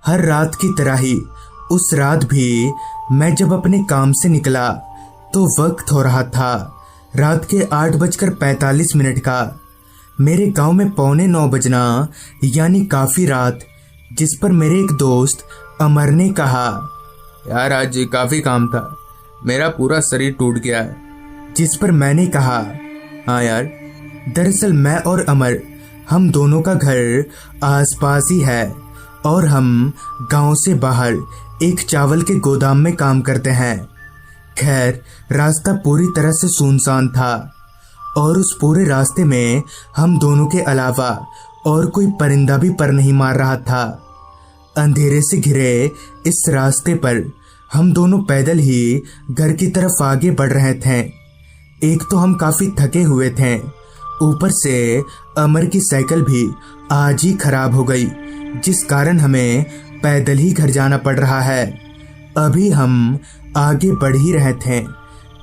हर रात की तरह ही उस रात भी मैं जब अपने काम से निकला तो वक्त हो रहा था रात के 8:45 का। मेरे गांव में 8:45 बजना यानी काफ़ी रात, जिस पर मेरे एक दोस्त अमर ने कहा, यार आज काफ़ी काम था, मेरा पूरा शरीर टूट गया है। जिस पर मैंने कहा, हाँ यार, दरअसल मैं और अमर हम दोनों का घर आसपास ही है और हम गांव से बाहर एक चावल के गोदाम में काम करते हैं। खैर, रास्ता पूरी तरह से सुनसान था और उस पूरे रास्ते में हम दोनों के अलावा और कोई परिंदा भी पर नहीं मार रहा था। अंधेरे से घिरे इस रास्ते पर हम दोनों पैदल ही घर की तरफ आगे बढ़ रहे थे। एक तो हम काफ़ी थके हुए थे, ऊपर से अमर की साइकिल भी आज ही खराब हो गई, जिस कारण हमें पैदल ही घर जाना पड़ रहा है। अभी हम आगे बढ़ ही रहे थे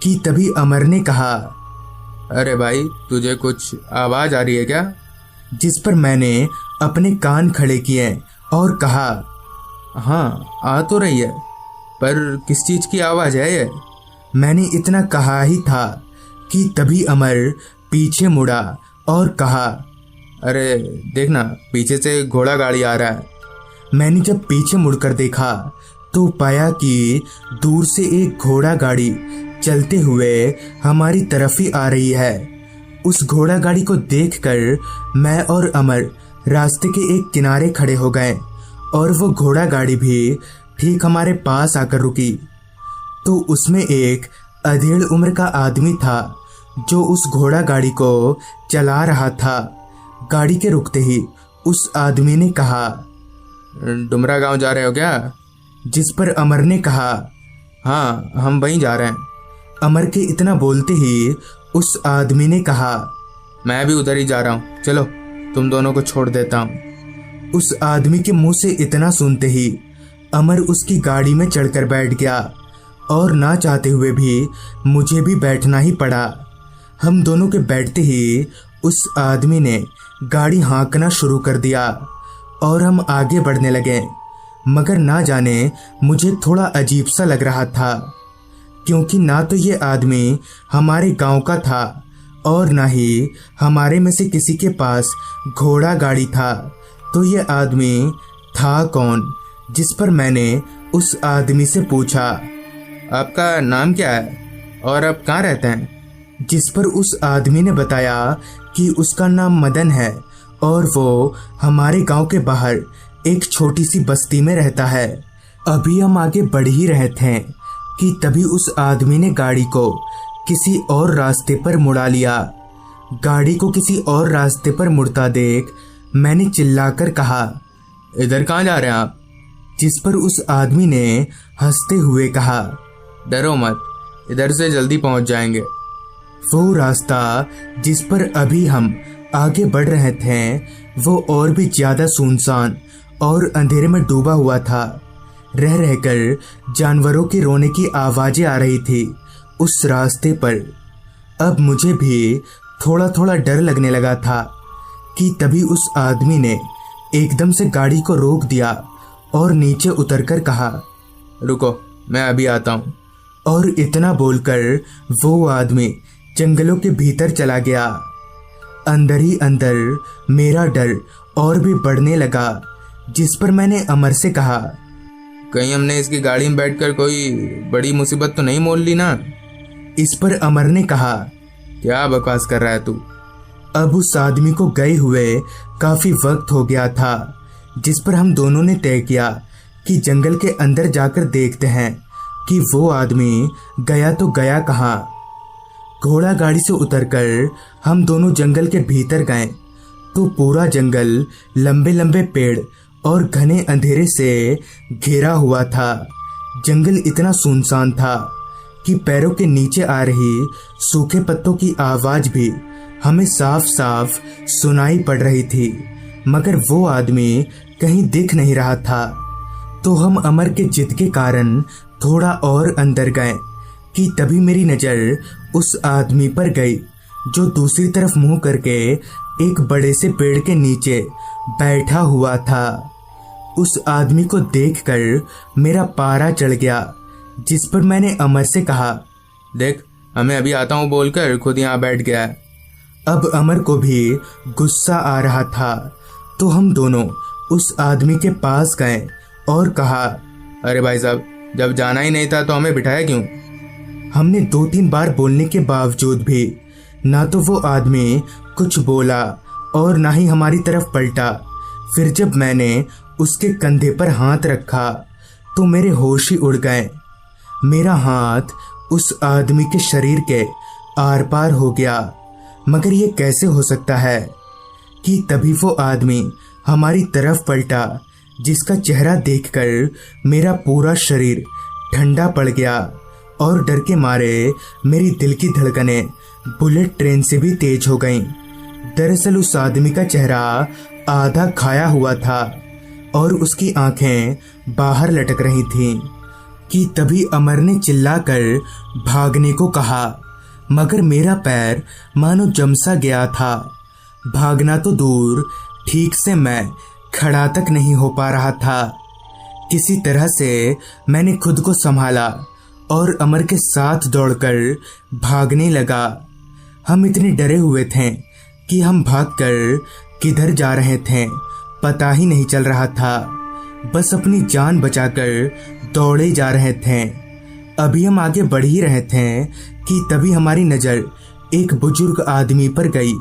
कि तभी अमर ने कहा, अरे भाई, तुझे कुछ आवाज़ आ रही है क्या? जिस पर मैंने अपने कान खड़े किए और कहा, हाँ आ तो रही है, पर किस चीज़ की आवाज़ है ये? मैंने इतना कहा ही था कि तभी अमर पीछे मुड़ा और कहा, अरे देखना, पीछे से घोड़ा गाड़ी आ रहा है। मैंने जब पीछे मुड़कर देखा तो पाया कि दूर से एक घोड़ा गाड़ी चलते हुए हमारी तरफ ही आ रही है। उस घोड़ा गाड़ी को देखकर मैं और अमर रास्ते के एक किनारे खड़े हो गए और वो घोड़ा गाड़ी भी ठीक हमारे पास आकर रुकी। तो उसमें एक अधेड़ उम्र का आदमी था जो उस घोड़ा गाड़ी को चला रहा था। गाड़ी के रुकते ही उस आदमी ने कहा, डुमरा गांव जा रहे हो क्या? जिस पर अमर ने कहा, हाँ हम वहीं जा रहे हैं। अमर के इतना बोलते ही उस आदमी ने कहा, मैं भी उधर ही जा रहा हूँ, चलो तुम दोनों को छोड़ देता हूँ। उस आदमी के मुंह से इतना सुनते ही अमर उसकी गाड़ी में चढ़कर बैठ गया और ना चाहते हुए भी मुझे भी बैठना ही पड़ा। हम दोनों के बैठते ही उस आदमी ने गाड़ी हाँकना शुरू कर दिया और हम आगे बढ़ने लगे। मगर ना जाने मुझे थोड़ा अजीब सा लग रहा था, क्योंकि ना तो ये आदमी हमारे गांव का था और ना ही हमारे में से किसी के पास घोड़ा गाड़ी था। तो ये आदमी था कौन? जिस पर मैंने उस आदमी से पूछा, आपका नाम क्या है और आप कहाँ रहते हैं? जिस पर उस आदमी ने बताया कि उसका नाम मदन है और वो हमारे गांव के बाहर एक छोटी सी बस्ती में रहता है। अभी हम आगे बढ़ ही रहे थे कि तभी उस आदमी ने गाड़ी को किसी और रास्ते पर मुड़ा लिया। गाड़ी को किसी और रास्ते पर मुड़ता देख मैंने चिल्लाकर कहा, इधर कहाँ जा रहे हैं आप? जिस पर उस आदमी ने हंसते हुए कहा, डरो मत, इधर से जल्दी पहुंच जाएंगे। वो रास्ता जिस पर अभी हम आगे बढ़ रहे थे वो और भी ज्यादा सुनसान और अंधेरे में डूबा हुआ था। रह रहकर जानवरों के रोने की आवाजें आ रही थी उस रास्ते पर। अब मुझे भी थोड़ा थोड़ा डर लगने लगा था कि तभी उस आदमी ने एकदम से गाड़ी को रोक दिया और नीचे उतरकर कहा, रुको मैं अभी आता हूँ। और इतना बोलकर वो आदमी जंगलों के भीतर चला गया। अंदर ही अंदर मेरा डर और भी बढ़ने लगा। जिस पर मैंने अमर से कहा, कहीं हमने इसकी गाड़ी में बैठकर कोई बड़ी मुसीबत तो नहीं मोल ली ना? इस पर अमर ने कहा, क्या बकवास कर रहा है तू? अब उस आदमी को गए हुए काफी वक्त हो गया था, जिस पर हम दोनों ने तय किया कि जंगल के अंदर जाकर देखते हैं कि वो आदमी गया तो गया कहाँ। घोड़ा गाड़ी से उतरकर हम दोनों जंगल के भीतर गए तो पूरा जंगल लंबे लंबे पेड़ और घने अंधेरे से घिरा हुआ था। जंगल इतना सुनसान था कि पैरों के नीचे आ रही सूखे पत्तों की आवाज भी हमें साफ साफ सुनाई पड़ रही थी, मगर वो आदमी कहीं दिख नहीं रहा था। तो हम अमर के जिद के कारण थोड़ा और अंदर गए कि तभी मेरी नज़र उस आदमी पर गई जो दूसरी तरफ मुंह करके एक बड़े से पेड़ के नीचे बैठा हुआ था। उस आदमी को देखकर मेरा पारा चढ़ गया, जिस पर मैंने अमर से कहा, देख, हमें अभी आता हूँ बोलकर खुद यहाँ बैठ गया है। अब अमर को भी गुस्सा आ रहा था, तो हम दोनों उस आदमी के पास गए और कहा, अरे भाई साहब, जब जाना ही नहीं था तो हमें बिठाया क्यों? हमने 2-3 बार बोलने के बावजूद भी ना तो वो आदमी कुछ बोला और ना ही हमारी तरफ पलटा। फिर जब मैंने उसके कंधे पर हाथ रखा तो मेरे होश ही उड़ गए। मेरा हाथ उस आदमी के शरीर के आर पार हो गया। मगर ये कैसे हो सकता है कि तभी वो आदमी हमारी तरफ पलटा, जिसका चेहरा देखकर मेरा पूरा शरीर ठंडा पड़ गया और डर के मारे मेरी दिल की धड़कनें बुलेट ट्रेन से भी तेज हो गईं। दरअसल उस आदमी का चेहरा आधा खाया हुआ था और उसकी आंखें बाहर लटक रही थीं कि तभी अमर ने चिल्लाकर भागने को कहा, मगर मेरा पैर मानो जम सा गया था। भागना तो दूर, ठीक से मैं खड़ा तक नहीं हो पा रहा था। किसी तरह से मैंने खुद को संभाला और अमर के साथ दौड़कर भागने लगा। हम इतने डरे हुए थे कि हम भागकर किधर जा रहे थे पता ही नहीं चल रहा था। बस अपनी जान बचाकर दौड़े जा रहे थे। अभी हम आगे बढ़ ही रहे थे कि तभी हमारी नज़र एक बुजुर्ग आदमी पर गई,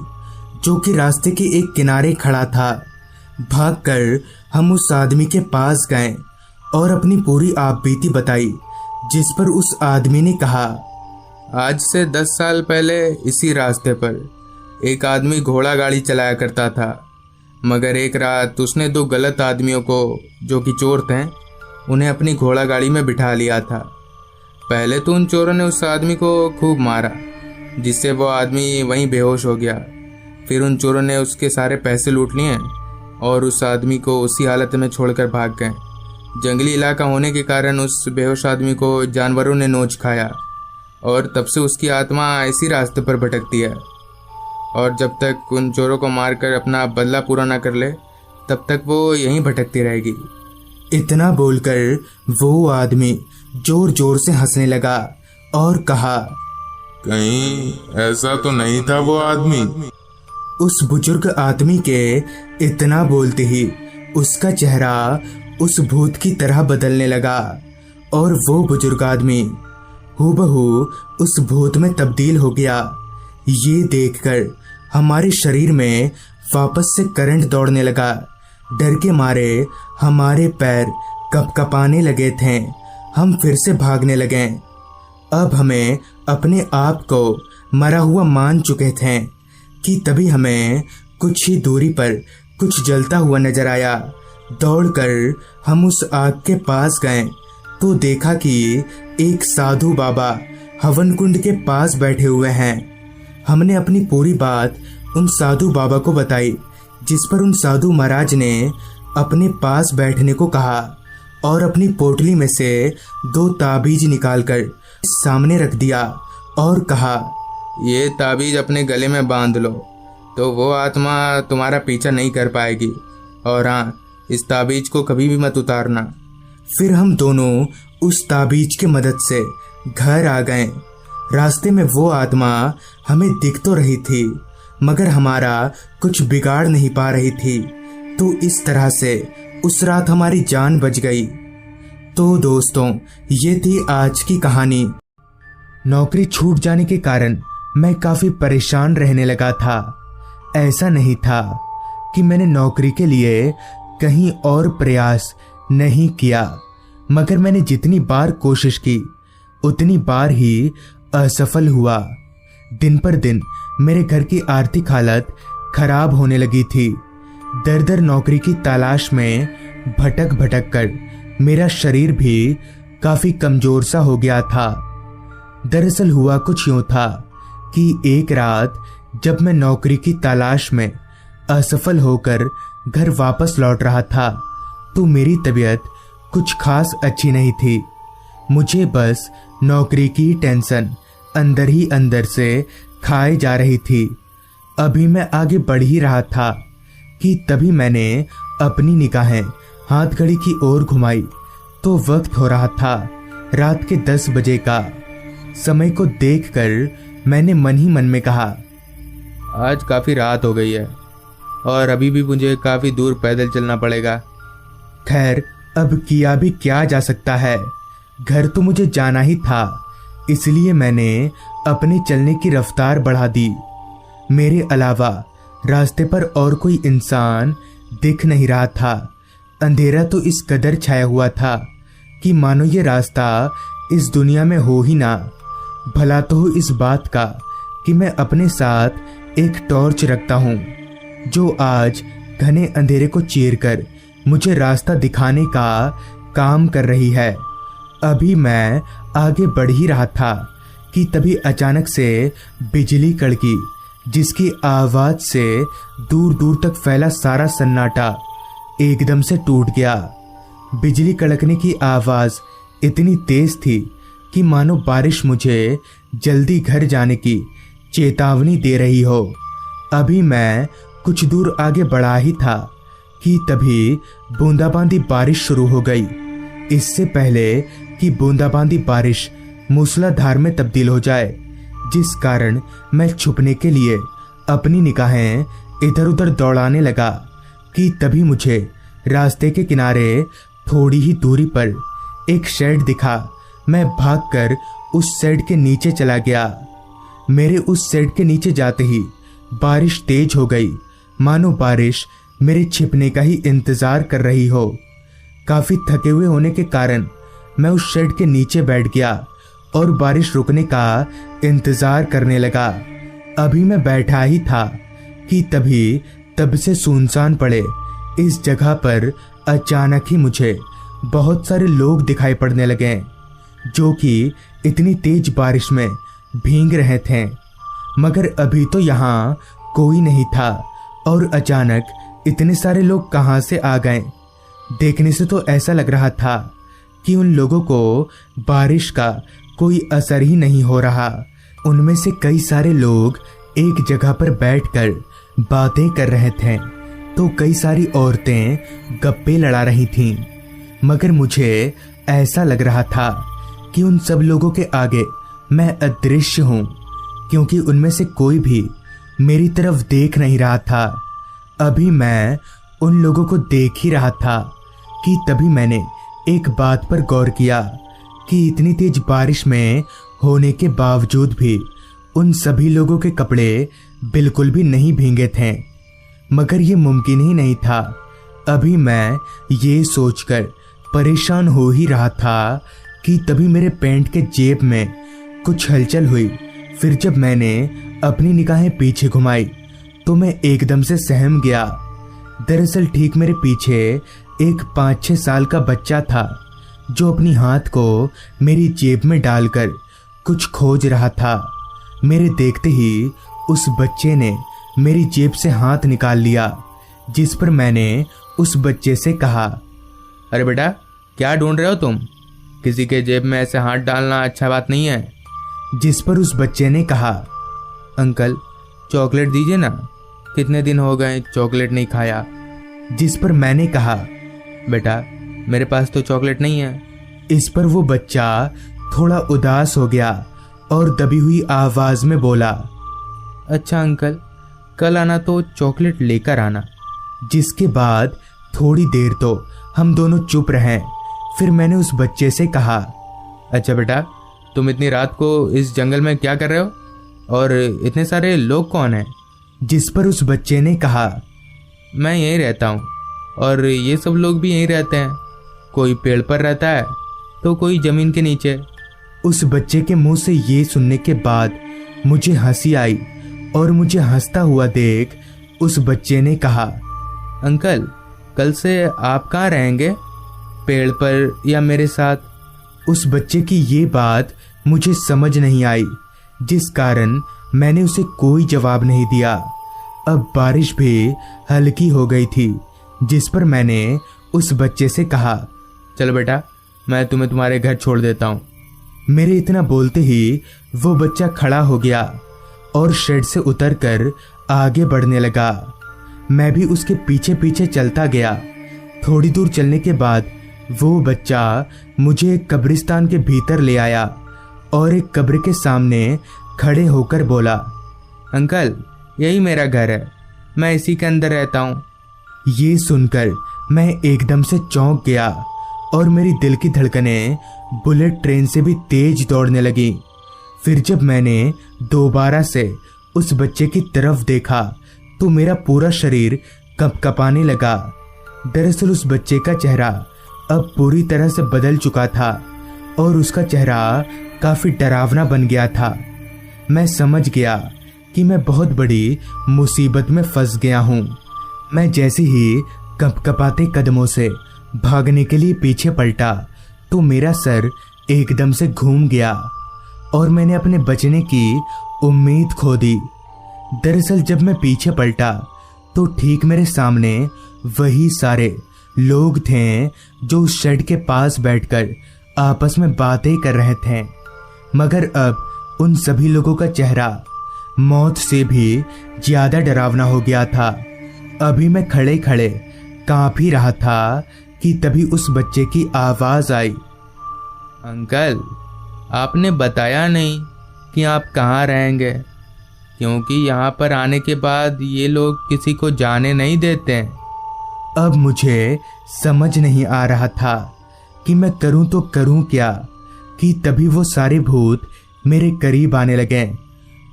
जो कि रास्ते के एक किनारे खड़ा था। भागकर हम उस आदमी के पास गए और अपनी पूरी आपबीती बताई, जिस पर उस आदमी ने कहा, आज से 10 साल पहले इसी रास्ते पर एक आदमी घोड़ा गाड़ी चलाया करता था, मगर एक रात उसने 2 गलत आदमियों को, जो कि चोर थे, उन्हें अपनी घोड़ा गाड़ी में बिठा लिया था। पहले तो उन चोरों ने उस आदमी को खूब मारा, जिससे वो आदमी वहीं बेहोश हो गया। फिर उन चोरों ने उसके सारे पैसे लूट लिए और उस आदमी को उसी हालत में छोड़कर भाग गए। जंगली इलाका होने के कारण उस बेहोश आदमी को जानवरों ने नोच खाया और तब से उसकी आत्मा इसी रास्ते पर भटकती है और जब तक उन चोरों को मारकर अपना बदला पूरा ना कर ले, तब तक वो यहीं भटकती रहेगी। इतना बोलकर वो आदमी जोर जोर से हंसने लगा और कहा, कहीं ऐसा तो नहीं था वो आदमी? उस बुजुर्ग आदमी के इतना बोलते ही उसका चेहरा उस भूत की तरह बदलने लगा और वो बुजुर्ग आदमी हूबहू उस भूत में तब्दील हो गया। ये देखकर हमारे शरीर में वापस से करंट दौड़ने लगा। डर के मारे हमारे पैर कपकपाने लगे थे। हम फिर से भागने लगे। अब हमें अपने आप को मरा हुआ मान चुके थे कि तभी हमें कुछ ही दूरी पर कुछ जलता हुआ नजर आया। दौड़कर हम उस आग के पास गए तो देखा कि एक साधु बाबा हवन कुंड के पास बैठे हुए हैं। हमने अपनी पूरी बात उन साधु बाबा को बताई, जिस पर उन साधु महाराज ने अपने पास बैठने को कहा और अपनी पोटली में से 2 ताबीज निकालकर सामने रख दिया और कहा, ये ताबीज अपने गले में बांध लो तो वो आत्मा तुम्हारा पीछा नहीं कर पाएगी, और हाँ, इस ताबीज को कभी भी मत उतारना। फिर हम दोनों उस ताबीज की मदद से घर आ गए। रास्ते में वो आत्मा हमें दिख तो रही थी, मगर हमारा कुछ बिगाड़ नहीं पा रही थी। तो इस तरह से उस रात हमारी जान बच गई। तो दोस्तों, ये थी आज की कहानी। नौकरी छूट जाने के कारण मैं काफी परेशान रहने लगा था। ऐसा नहीं था कि मैंने नौकरी के लिए कहीं और प्रयास नहीं किया, मगर मैंने जितनी बार कोशिश की उतनी बार ही असफल हुआ। दिन पर दिन मेरे घर की आर्थिक हालत खराब होने लगी थी। दर दर नौकरी की तलाश में भटक भटक कर मेरा शरीर भी काफी कमजोर सा हो गया था। दरअसल हुआ कुछ यूं था कि एक रात जब मैं नौकरी की तलाश में असफल होकर घर वापस लौट रहा था तो मेरी तबीयत कुछ खास अच्छी नहीं थी। मुझे बस नौकरी की टेंशन अंदर ही अंदर से खाए जा रही थी। अभी मैं आगे बढ़ ही रहा था कि तभी मैंने अपनी निगाहें हाथ घड़ी की ओर घुमाई तो वक्त हो रहा था रात के 10 बजे का। समय को देखकर मैंने मन ही मन में कहा, आज काफ़ी रात हो गई है और अभी भी मुझे काफ़ी दूर पैदल चलना पड़ेगा। खैर अब किया भी क्या जा सकता है, घर तो मुझे जाना ही था, इसलिए मैंने अपने चलने की रफ्तार बढ़ा दी। मेरे अलावा रास्ते पर और कोई इंसान दिख नहीं रहा था। अंधेरा तो इस कदर छाया हुआ था कि मानो ये रास्ता इस दुनिया में हो ही ना। भला तो हो इस बात का कि मैं अपने साथ एक टॉर्च रखता हूँ जो आज घने अंधेरे को चीरकर मुझे रास्ता दिखाने का काम कर रही है। अभी मैं आगे बढ़ ही रहा था कि तभी अचानक से बिजली कड़की, जिसकी आवाज से दूर दूर तक फैला सारा सन्नाटा एकदम से टूट गया। बिजली कड़कने की आवाज इतनी तेज थी कि मानो बारिश मुझे जल्दी घर जाने की चेतावनी दे रही हो। अभी मैं कुछ दूर आगे बढ़ा ही था कि तभी बूंदाबांदी बारिश शुरू हो गई। इससे पहले कि बूंदाबांदी बारिश मूसलाधार में तब्दील हो जाए, जिस कारण मैं छुपने के लिए अपनी निगाहें इधर उधर दौड़ाने लगा, कि तभी मुझे रास्ते के किनारे थोड़ी ही दूरी पर एक शेड दिखा। मैं भागकर उस शेड के नीचे चला गया। मेरे उस शेड के नीचे जाते ही बारिश तेज हो गई, मानो बारिश मेरे छिपने का ही इंतजार कर रही हो। काफी थके हुए होने के कारण मैं उस शेड के नीचे बैठ गया और बारिश रुकने का इंतजार करने लगा। अभी मैं बैठा ही था कि तभी तब से सुनसान पड़े इस जगह पर अचानक ही मुझे बहुत सारे लोग दिखाई पड़ने लगे, जो कि इतनी तेज बारिश में भीग रहे थे। मगर अभी तो यहाँ कोई नहीं था और अचानक इतने सारे लोग कहाँ से आ गए। देखने से तो ऐसा लग रहा था कि उन लोगों को बारिश का कोई असर ही नहीं हो रहा। उनमें से कई सारे लोग एक जगह पर बैठकर बातें कर रहे थे, तो कई सारी औरतें गप्पे लड़ा रही थीं। मगर मुझे ऐसा लग रहा था कि उन सब लोगों के आगे मैं अदृश्य हूँ, क्योंकि उनमें से कोई भी मेरी तरफ देख नहीं रहा था। अभी मैं उन लोगों को देख ही रहा था कि तभी मैंने एक बात पर गौर किया कि इतनी तेज बारिश में होने के बावजूद भी उन सभी लोगों के कपड़े बिल्कुल भी नहीं भीगे थे। मगर ये मुमकिन ही नहीं था। अभी मैं ये सोचकर परेशान हो ही रहा था कि तभी मेरे पैंट के जेब में कुछ हलचल हुई। फिर जब मैंने अपनी निगाहें पीछे घुमाई तो मैं एकदम से सहम गया। दरअसल ठीक मेरे पीछे एक 5-6 साल का बच्चा था, जो अपनी हाथ को मेरी जेब में डालकर कुछ खोज रहा था। मेरे देखते ही उस बच्चे ने मेरी जेब से हाथ निकाल लिया, जिस पर मैंने उस बच्चे से कहा, अरे बेटा, क्या ढूंढ रहे हो तुम? किसी के जेब में ऐसे हाथ डालना अच्छा बात नहीं है। जिस पर उस बच्चे ने कहा, अंकल चॉकलेट दीजिए ना, कितने दिन हो गए चॉकलेट नहीं खाया। जिस पर मैंने कहा, बेटा मेरे पास तो चॉकलेट नहीं है। इस पर वो बच्चा थोड़ा उदास हो गया और दबी हुई आवाज में बोला, अच्छा अंकल, कल आना तो चॉकलेट लेकर आना। जिसके बाद थोड़ी देर तो हम दोनों चुप रहे। फिर मैंने उस बच्चे से कहा, अच्छा बेटा, तुम इतनी रात को इस जंगल में क्या कर रहे हो और इतने सारे लोग कौन हैं? जिस पर उस बच्चे ने कहा, मैं यहीं रहता हूँ और ये सब लोग भी यहीं रहते हैं। कोई पेड़ पर रहता है तो कोई जमीन के नीचे। उस बच्चे के मुंह से ये सुनने के बाद मुझे हंसी आई और मुझे हंसता हुआ देख उस बच्चे ने कहा, अंकल कल से आप कहाँ रहेंगे, पेड़ पर या मेरे साथ? उस बच्चे की ये बात मुझे समझ नहीं आई, जिस कारण मैंने उसे कोई जवाब नहीं दिया। अब बारिश भी हल्की हो गई थी, जिस पर मैंने उस बच्चे से कहा, चलो बेटा, मैं तुम्हें तुम्हारे घर छोड़ देता हूँ। मेरे इतना बोलते ही वो बच्चा खड़ा हो गया और शेड से उतरकर आगे बढ़ने लगा। मैं भी उसके पीछे पीछे चलता गया। थोड़ी दूर चलने के बाद वो बच्चा मुझे एक कब्रिस्तान के भीतर ले आया और एक कब्र के सामने खड़े होकर बोला, अंकल यही मेरा घर है, मैं इसी के अंदर रहता हूँ। ये सुनकर मैं एकदम से चौंक गया और मेरी दिल की धड़कनें बुलेट ट्रेन से भी तेज दौड़ने लगी। फिर जब मैंने दोबारा से उस बच्चे की तरफ देखा तो मेरा पूरा शरीर कंपकपाने लगा। दरअसल उस बच्चे का चेहरा अब पूरी तरह से बदल चुका था और उसका चेहरा काफी डरावना बन गया था। मैं समझ गया कि मैं बहुत बड़ी मुसीबत में फंस गया हूँ। मैं जैसे ही कंपकपाते कदमों से भागने के लिए पीछे पलटा तो मेरा सर एकदम से घूम गया और मैंने अपने बचने की उम्मीद खो दी। दरअसल जब मैं पीछे पलटा तो ठीक मेरे सामने वही सारे लोग थे जो उस शेड के पास बैठकर आपस में बातें कर रहे थे, मगर अब उन सभी लोगों का चेहरा मौत से भी ज्यादा डरावना हो गया था। अभी मैं खड़े खड़े कांप ही रहा था कि तभी उस बच्चे की आवाज आई, अंकल आपने बताया नहीं कि आप कहाँ रहेंगे, क्योंकि यहाँ पर आने के बाद ये लोग किसी को जाने नहीं देते हैं। अब मुझे समझ नहीं आ रहा था कि मैं करूं तो करूं क्या कि तभी वो सारे भूत मेरे करीब आने लगे।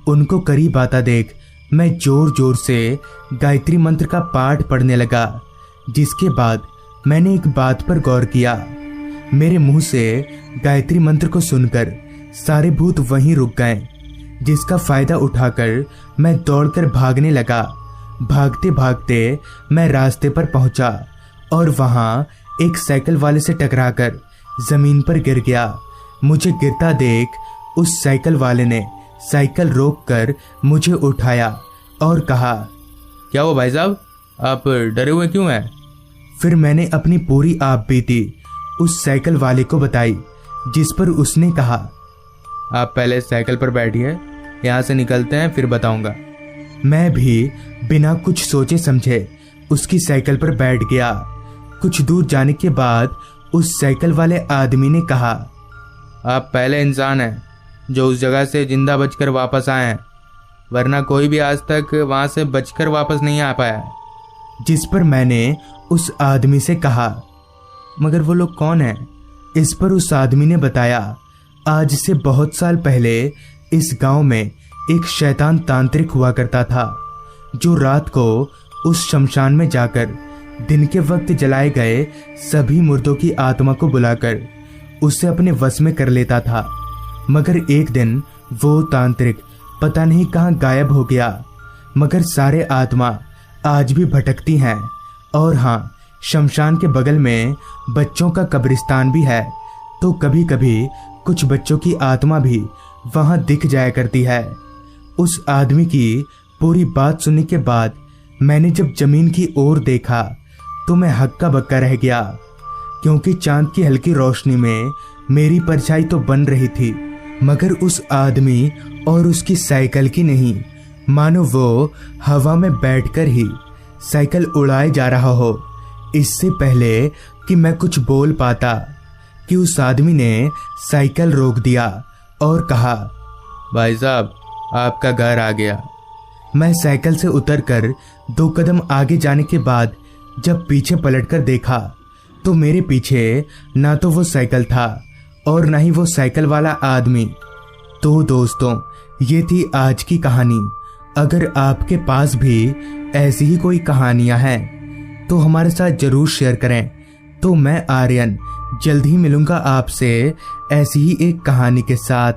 उनको करीब आता देख मैं जोर जोर से गायत्री मंत्र का पाठ पढ़ने लगा, जिसके बाद मैंने एक बात पर गौर किया। मेरे मुंह से गायत्री मंत्र को सुनकर सारे भूत वहीं रुक गए, जिसका फायदा उठाकर मैं दौड़कर भागने लगा। भागते भागते मैं रास्ते पर पहुंचा और वहां एक साइकिल वाले से टकराकर जमीन पर गिर गया। मुझे गिरता देख उस साइकिल वाले ने साइकिल रोककर मुझे उठाया और कहा, क्या हुआ भाई साहब, आप डरे हुए क्यों हैं? फिर मैंने अपनी पूरी आप बीती उस साइकिल वाले को बताई, जिस पर उसने कहा, आप पहले साइकिल पर बैठिए, यहाँ से निकलते हैं फिर बताऊंगा। मैं भी बिना कुछ सोचे समझे उसकी साइकिल पर बैठ गया। कुछ दूर जाने के बाद उस साइकिल वाले आदमी ने कहा, आप पहले इंसान हैं जो उस जगह से जिंदा बचकर वापस आए हैं, वरना कोई भी आज तक वहां से बचकर वापस नहीं आ पाया। जिस पर मैंने उस आदमी से कहा, मगर वो लोग कौन हैं? इस पर उस आदमी ने बताया, आज से बहुत साल पहले इस गांव में एक शैतान तांत्रिक हुआ करता था, जो रात को उस शमशान में जाकर दिन के वक्त जलाए गए सभी मुर्दों की आत्मा को बुलाकर उसे अपने वश में कर लेता था। मगर एक दिन वो तांत्रिक पता नहीं कहाँ गायब हो गया, मगर सारे आत्मा आज भी भटकती हैं। और हाँ, शमशान के बगल में बच्चों का कब्रिस्तान भी है, तो कभी कभी कुछ बच्चों की आत्मा भी वहां दिख जाया करती है। उस आदमी की पूरी बात सुनने के बाद मैंने जब जमीन की ओर देखा तो मैं हक्का बक्का रह गया, क्योंकि चांद की हल्की रोशनी में मेरी परछाई तो बन रही थी, मगर उस आदमी और उसकी साइकिल की नहीं, मानो वो हवा में बैठकर ही साइकिल उड़ाए जा रहा हो। इससे पहले कि मैं कुछ बोल पाता कि उस आदमी ने साइकिल रोक दिया और कहा, भाई साहब आपका घर आ गया। मैं साइकिल से उतरकर 2 कदम आगे जाने के बाद जब पीछे पलटकर देखा तो मेरे पीछे ना तो वो साइकिल था और ना ही वो साइकिल वाला आदमी। तो दोस्तों, ये थी आज की कहानी। अगर आपके पास भी ऐसी ही कोई कहानियां हैं तो हमारे साथ जरूर शेयर करें। तो मैं आर्यन जल्द ही मिलूंगा आपसे ऐसी ही एक कहानी के साथ।